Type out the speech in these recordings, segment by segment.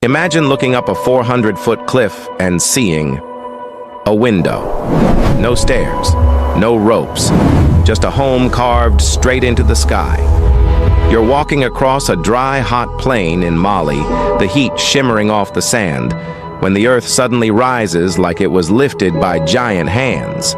Imagine looking up a 400-foot cliff and seeing a window. No stairs, no ropes, just a home carved straight into the sky. You're walking across a dry, hot plain in Mali, the heat shimmering off the sand, when the earth suddenly rises like it was lifted by giant hands.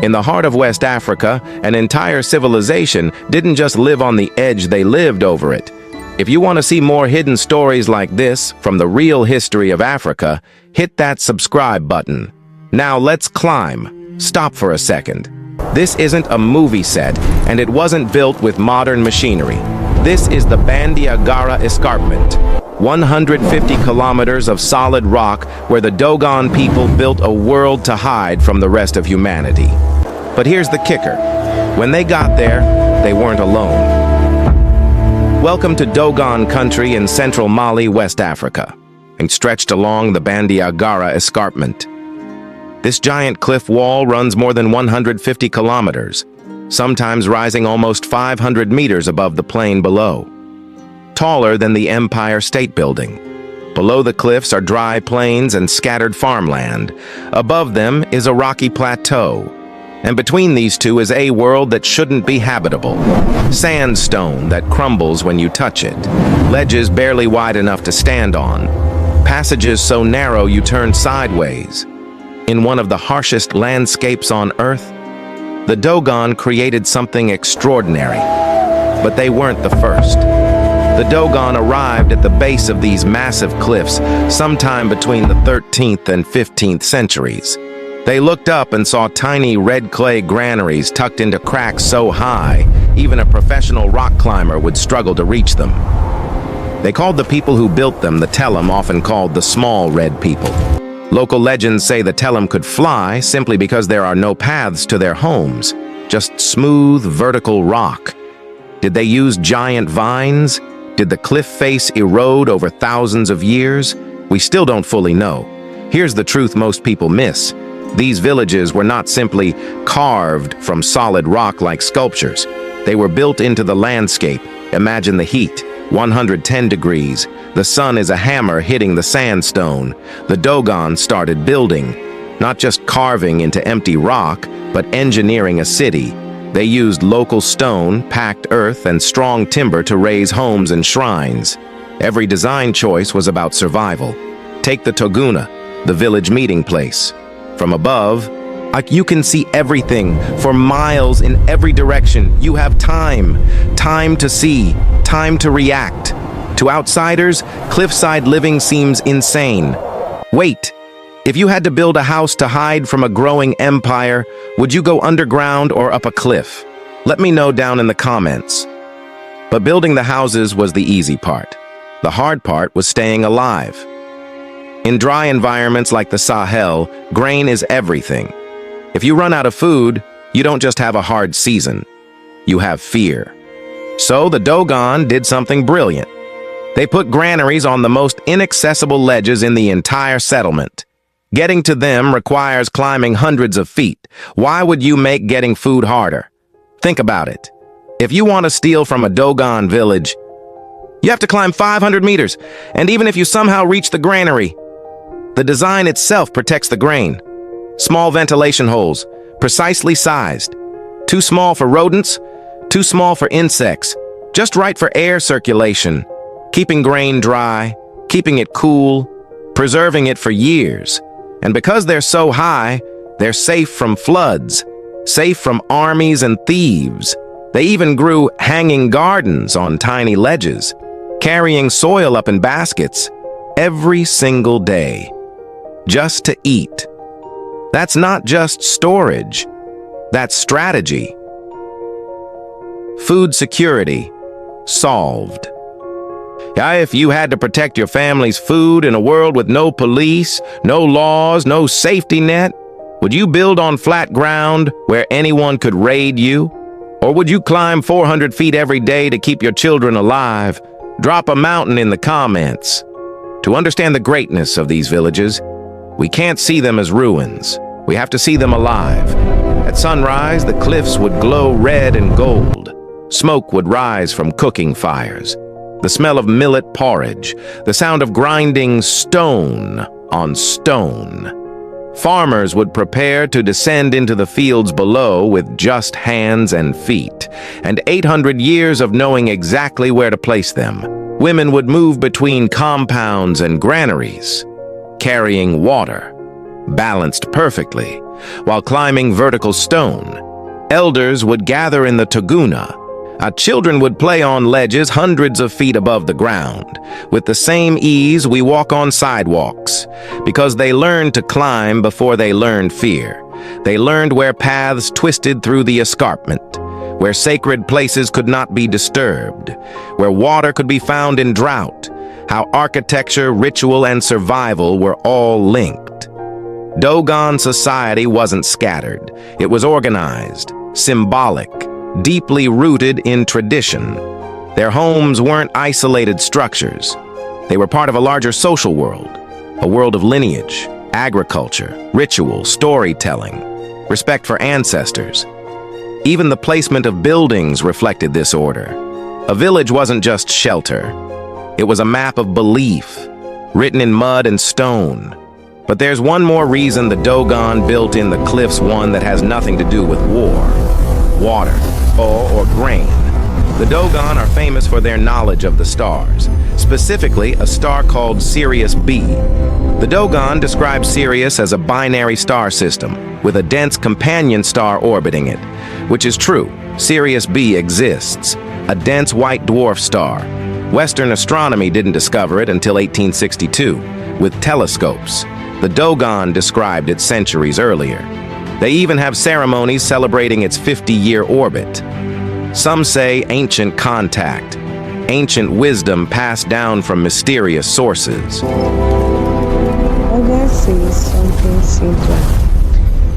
In the heart of West Africa, an entire civilization didn't just live on the edge, they lived over it. If you want to see more hidden stories like this from the real history of Africa, hit that subscribe button. Now let's climb. Stop for a second. This isn't a movie set, and it wasn't built with modern machinery. This is the Bandiagara Escarpment, 150 kilometers of solid rock where the Dogon people built a world to hide from the rest of humanity. But here's the kicker. When they got there, they weren't alone. Welcome to Dogon country in central Mali, West Africa, and stretched along the Bandiagara Escarpment. This giant cliff wall runs more than 150 kilometers, sometimes rising almost 500 meters above the plain below. Taller than the Empire State Building. Below the cliffs are dry plains and scattered farmland. Above them is a rocky plateau. And between these two is a world that shouldn't be habitable. Sandstone that crumbles when you touch it. Ledges barely wide enough to stand on. Passages so narrow you turn sideways. In one of the harshest landscapes on Earth, the Dogon created something extraordinary. But they weren't the first. The Dogon arrived at the base of these massive cliffs sometime between the 13th and 15th centuries. They looked up and saw tiny red clay granaries tucked into cracks so high, even a professional rock climber would struggle to reach them. They called the people who built them the Tellem, often called the small red people. Local legends say the Tellem could fly simply because there are no paths to their homes, just smooth, vertical rock. Did they use giant vines? Did the cliff face erode over thousands of years? We still don't fully know. Here's the truth most people miss. These villages were not simply carved from solid rock like sculptures. They were built into the landscape. Imagine the heat, 110 degrees. The sun is a hammer hitting the sandstone. The Dogon started building, not just carving into empty rock, but engineering a city. They used local stone, packed earth, and strong timber to raise homes and shrines. Every design choice was about survival. Take the Toguna, the village meeting place. From above, you can see everything for miles in every direction. You have time to see, time to react. To outsiders, cliffside living seems insane. Wait, if you had to build a house to hide from a growing empire, would you go underground or up a cliff? Let me know down in the comments. But building the houses was the easy part. The hard part was staying alive. In dry environments like the Sahel, grain is everything. If you run out of food, you don't just have a hard season. You have fear. So the Dogon did something brilliant. They put granaries on the most inaccessible ledges in the entire settlement. Getting to them requires climbing hundreds of feet. Why would you make getting food harder? Think about it. If you want to steal from a Dogon village, you have to climb 500 meters, and even if you somehow reach the granary, the design itself protects the grain. Small ventilation holes, precisely sized. Too small for rodents, too small for insects, just right for air circulation, keeping grain dry, keeping it cool, preserving it for years. And because they're so high, they're safe from floods, safe from armies and thieves. They even grew hanging gardens on tiny ledges, carrying soil up in baskets every single day. Just to eat. That's not just storage. That's strategy. Food security solved. If you had to protect your family's food in a world with no police, no laws, no safety net, would you build on flat ground where anyone could raid you? Or would you climb 400 feet every day to keep your children alive? Drop a mountain in the comments. To understand the greatness of these villages, we can't see them as ruins. We have to see them alive. At sunrise, the cliffs would glow red and gold. Smoke would rise from cooking fires. the smell of millet porridge, the sound of grinding stone on stone. Farmers would prepare to descend into the fields below with just hands and feet, and 800 years of knowing exactly where to place them. Women would move between compounds and granaries, carrying water, balanced perfectly, while climbing vertical stone. Elders would gather in the Toguna. Children would play on ledges hundreds of feet above the ground, with the same ease we walk on sidewalks, because they learned to climb before they learned fear. They learned where paths twisted through the escarpment, where sacred places could not be disturbed, where water could be found in drought, how architecture, ritual, and survival were all linked. Dogon society wasn't scattered. It was organized, symbolic, deeply rooted in tradition. Their homes weren't isolated structures. They were part of a larger social world, a world of lineage, agriculture, ritual, storytelling, respect for ancestors. Even the placement of buildings reflected this order. A village wasn't just shelter. It was a map of belief, written in mud and stone. But there's one more reason the Dogon built in the cliffs, one that has nothing to do with war, water, or grain. The Dogon are famous for their knowledge of the stars, specifically a star called Sirius B. The Dogon describes Sirius as a binary star system with a dense companion star orbiting it, which is true. Sirius B exists, a dense white dwarf star. Western astronomy didn't discover it until 1862 with telescopes. The Dogon described it centuries earlier. They even have ceremonies celebrating its 50-year orbit. Some say ancient contact, ancient wisdom passed down from mysterious sources. Others say something simpler.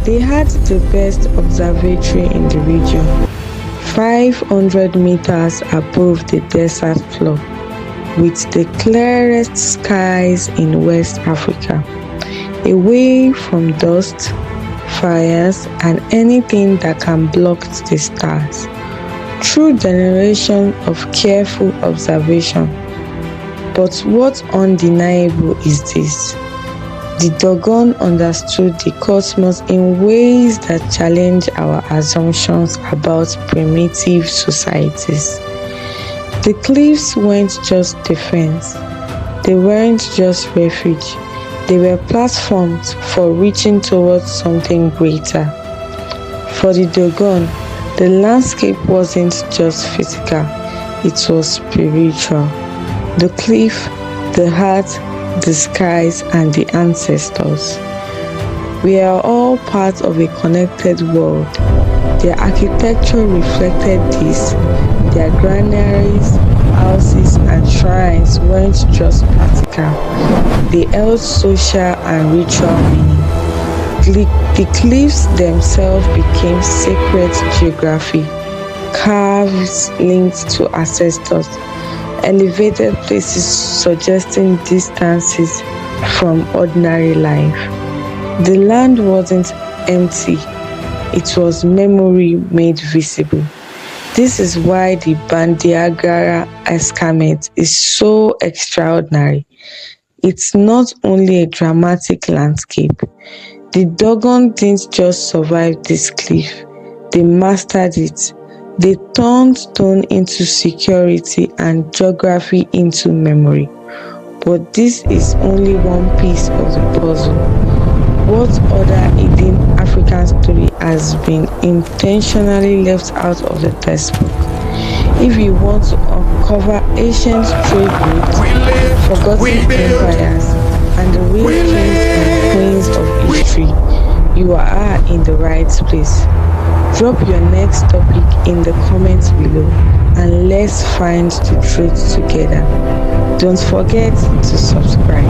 They had the best observatory in the region, 500 meters above the desert floor, with the clearest skies in West Africa, away from dust, fires, and anything that can block the stars. Through generations of careful observation. But what's undeniable is this: the Dogon understood the cosmos in ways that challenge our assumptions about primitive societies. The cliffs weren't just defense. They weren't just refuge. They were platforms for reaching towards something greater. For the Dogon, the landscape wasn't just physical, it was spiritual. The cliff, the heart, the skies, and the ancestors. We are all part of a connected world. Their architecture reflected this. Their granaries, houses, and shrines weren't just practical. They held social and ritual meaning. The cliffs themselves became sacred geography, caves linked to ancestors, elevated places suggesting distances from ordinary life. The land wasn't empty, it was memory made visible. This is why the Bandiagara Escarpment is so extraordinary. It's not only a dramatic landscape. The Dogon didn't just survive this cliff, they mastered it. They turned stone into security and geography into memory. But this is only one piece of the puzzle. What other hidden African story has been intentionally left out of the textbook? If you want to uncover ancient trade routes, forgotten empires, and the real kings and queens of history, you are in the right place. Drop your next topic in the comments below and let's find the truth together. Don't forget to subscribe.